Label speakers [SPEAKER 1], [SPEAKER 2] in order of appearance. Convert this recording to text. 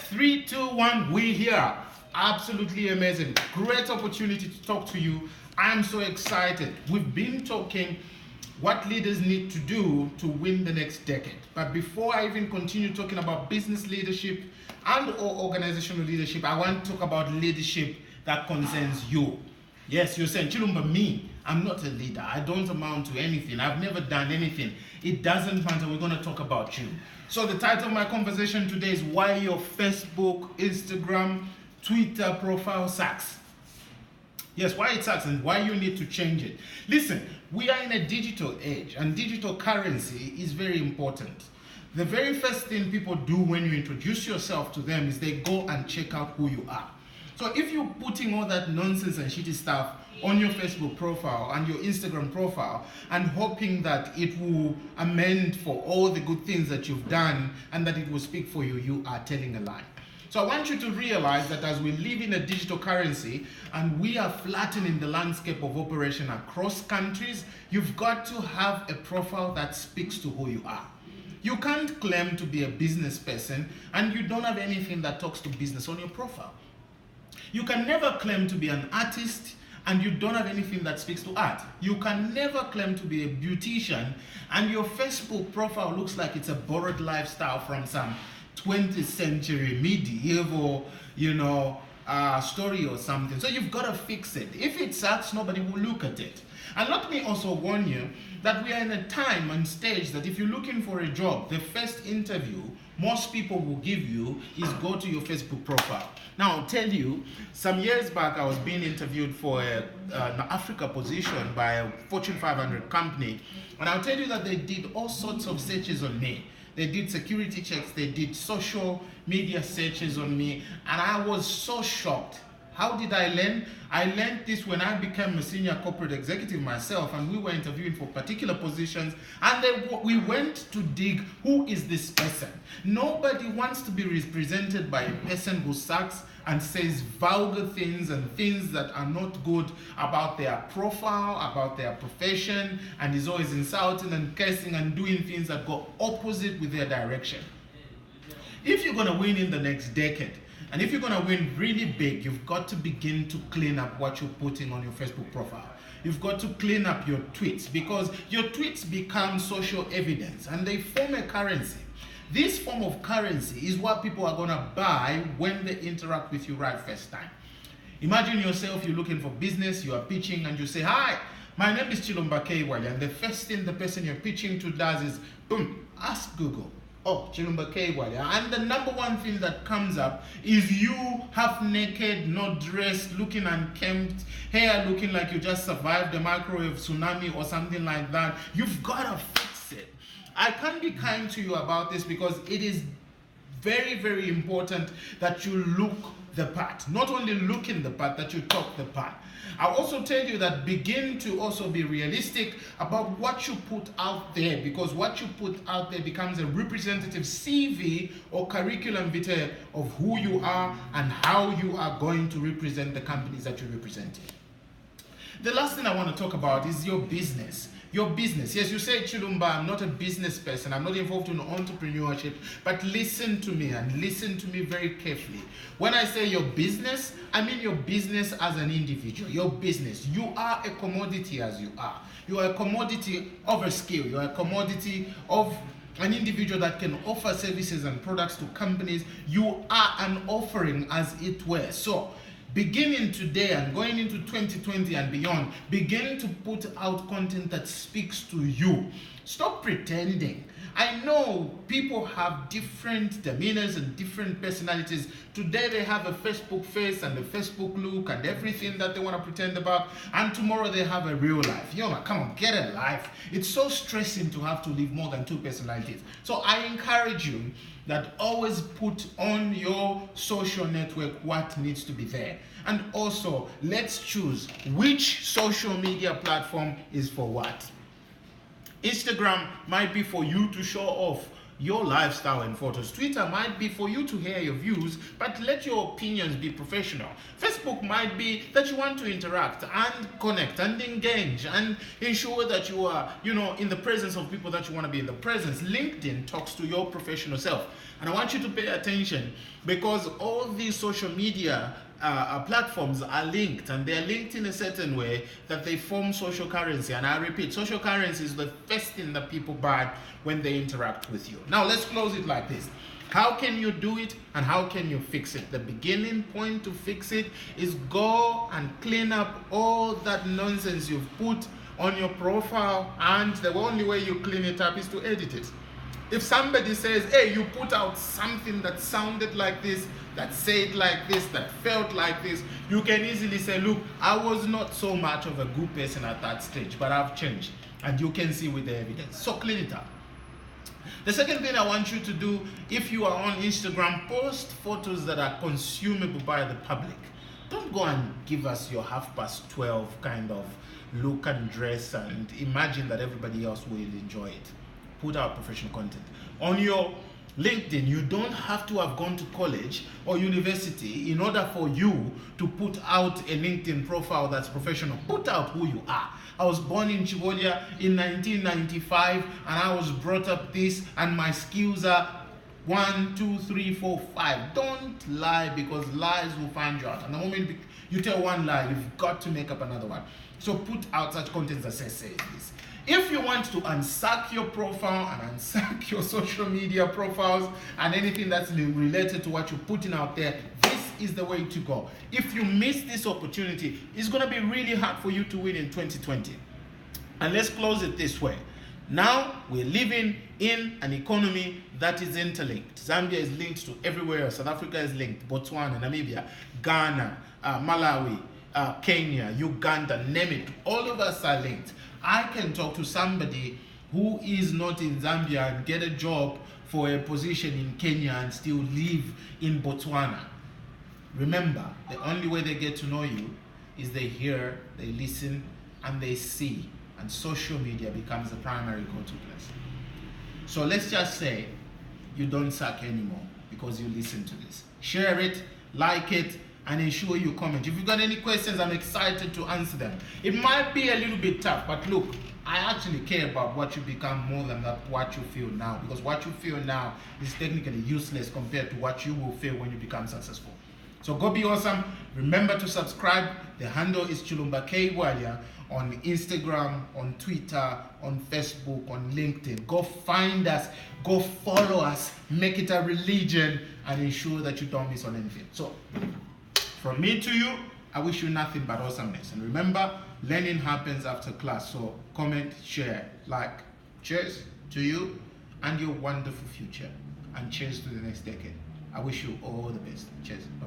[SPEAKER 1] 3, 2, 1, we here. Absolutely amazing. Great opportunity to talk to you. I'm so excited. We've been talking what leaders need to do to win the next decade. But before I even continue talking about business leadership and or organizational leadership, I want to talk about leadership that concerns you. Yes, you're saying, Chilumba, me, I'm not a leader. I don't amount to anything. I've never done anything. It doesn't matter. We're going to talk about you. So the title of my conversation today is why your Facebook, Instagram, Twitter profile sucks. Yes, why it sucks and why you need to change it. Listen, we are in a digital age and digital currency is very important. The very first thing people do when you introduce yourself to them is they go and check out who you are. So if you're putting all that nonsense and shitty stuff on your Facebook profile and your Instagram profile and hoping that it will amend for all the good things that you've done and that it will speak for you, you are telling a lie. So I want you to realize that as we live in a digital currency and we are flattening the landscape of operation across countries, you've got to have a profile that speaks to who you are. You can't claim to be a business person and you don't have anything that talks to business on your profile. You can never claim to be an artist and you don't have anything that speaks to art. You can never claim to be a beautician and your Facebook profile looks like it's a borrowed lifestyle from some 20th century medieval, story or something. So you've got to fix it. If it sucks, nobody will look at it. And let me also warn you that we are in a time and stage that if you're looking for a job, the first interview most people will give you is go to your Facebook profile. Now, I'll tell you, some years back, I was being interviewed for an Africa position by a Fortune 500 company. And I'll tell you that they did all sorts of searches on me. They did security checks, they did social media searches on me, and I was so shocked. How did I learn? I learned this when I became a senior corporate executive myself, and we were interviewing for particular positions, and we went to dig, who is this person? Nobody wants to be represented by a person who sucks and says vulgar things and things that are not good about their profile, about their profession, and is always insulting and cursing and doing things that go opposite with their direction. If you're going to win in the next decade, and if you're going to win really big, you've got to begin to clean up what you're putting on your Facebook profile. You've got to clean up your tweets because your tweets become social evidence and they form a currency. This form of currency is what people are going to buy when they interact with you right first time. Imagine yourself, you're looking for business, you are pitching and you say, hi, my name is Chilumba Bwalya, and the first thing the person you're pitching to does is, boom, ask Google. Oh, Chilumba Bwalya. And the number one thing that comes up is you half naked, not dressed, looking unkempt, hair looking like you just survived a microwave tsunami or something like that. You've got to fix it. I can't be kind to you about this because it is very, very important that you look the part. Not only look in the part, that you talk the part. I'll also tell you that begin to also be realistic about what you put out there, because what you put out there becomes a representative CV or curriculum vitae of who you are and how you are going to represent the companies that you represent. The last thing I want to talk about is your business. Your business. Yes, you say, Chilumba, I'm not a business person. I'm not involved in entrepreneurship. But listen to me and listen to me very carefully. When I say your business, I mean your business as an individual. Your business. You are a commodity as you are. You are a commodity of a skill. You are a commodity of an individual that can offer services and products to companies. You are an offering as it were. So, beginning today and going into 2020 and beyond, begin to put out content that speaks to you. Stop pretending. I know people have different demeanors and different personalities. Today they have a Facebook face and a Facebook look and everything that they want to pretend about. And tomorrow they have a real life. Come on, get a life. It's so stressing to have to live more than two personalities. So I encourage you that always put on your social network what needs to be there. And also, let's choose which social media platform is for what. Instagram might be for you to show off your lifestyle and photos. Twitter might be for you to hear your views, but let your opinions be professional. Facebook might be that you want to interact and connect and engage and ensure that you are, in the presence of people that you want to be in the presence. LinkedIn talks to your professional self. And I want you to pay attention, because all these social media platforms are linked, and they're linked in a certain way that they form social currency. And I repeat, social currency is the first thing that people buy when they interact with you. Now let's close it like this. How can you do it and how can you fix it? The beginning point to fix it is go and clean up all that nonsense you've put on your profile, and the only way you clean it up is to edit it. If somebody says, hey, you put out something that sounded like this, that said like this, that felt like this, you can easily say, look, I was not so much of a good person at that stage, but I've changed. And you can see with the evidence. So clean it up. The second thing I want you to do, if you are on Instagram, post photos that are consumable by the public. Don't go and give us your 12:30 kind of look and dress and imagine that everybody else will enjoy it. Put out professional content. On your LinkedIn, you don't have to have gone to college or university in order for you to put out a LinkedIn profile that's professional. Put out who you are. I was born in Bwalya in 1995, and I was brought up this, and my skills are 1, 2, 3, 4, 5. Don't lie, because lies will find you out. And the moment you tell one lie, you've got to make up another one. So put out such content that says this. If you want to unsack your profile and unsack your social media profiles and anything that's related to what you're putting out there, this is the way to go. If you miss this opportunity, it's going to be really hard for you to win in 2020. And let's close it this way. Now we're living in an economy that is interlinked. Zambia is linked to everywhere. South Africa is linked. Botswana, Namibia, Ghana, Malawi, Kenya, Uganda, name it. All of us are linked. I can talk to somebody who is not in Zambia and get a job for a position in Kenya and still live in Botswana. Remember, the only way they get to know you is they hear, they listen, and they see. And social media becomes the primary go-to place. So let's just say you don't suck anymore because you listen to this. Share it, like it, and ensure you comment. If you've got any questions, I'm excited to answer them. It might be a little bit tough, but look, I actually care about what you become more than what you feel now, because what you feel now is technically useless compared to what you will feel when you become successful. So go be awesome. Remember to subscribe. The handle is Chilumba K Bwalya on Instagram, on Twitter, on Facebook, on LinkedIn. Go find us, go follow us, make it a religion, and ensure that you don't miss on anything. So from me to you, I wish you nothing but awesomeness. And remember, learning happens after class. So comment, share, like. Cheers to you and your wonderful future. And cheers to the next decade. I wish you all the best. Cheers. Bye.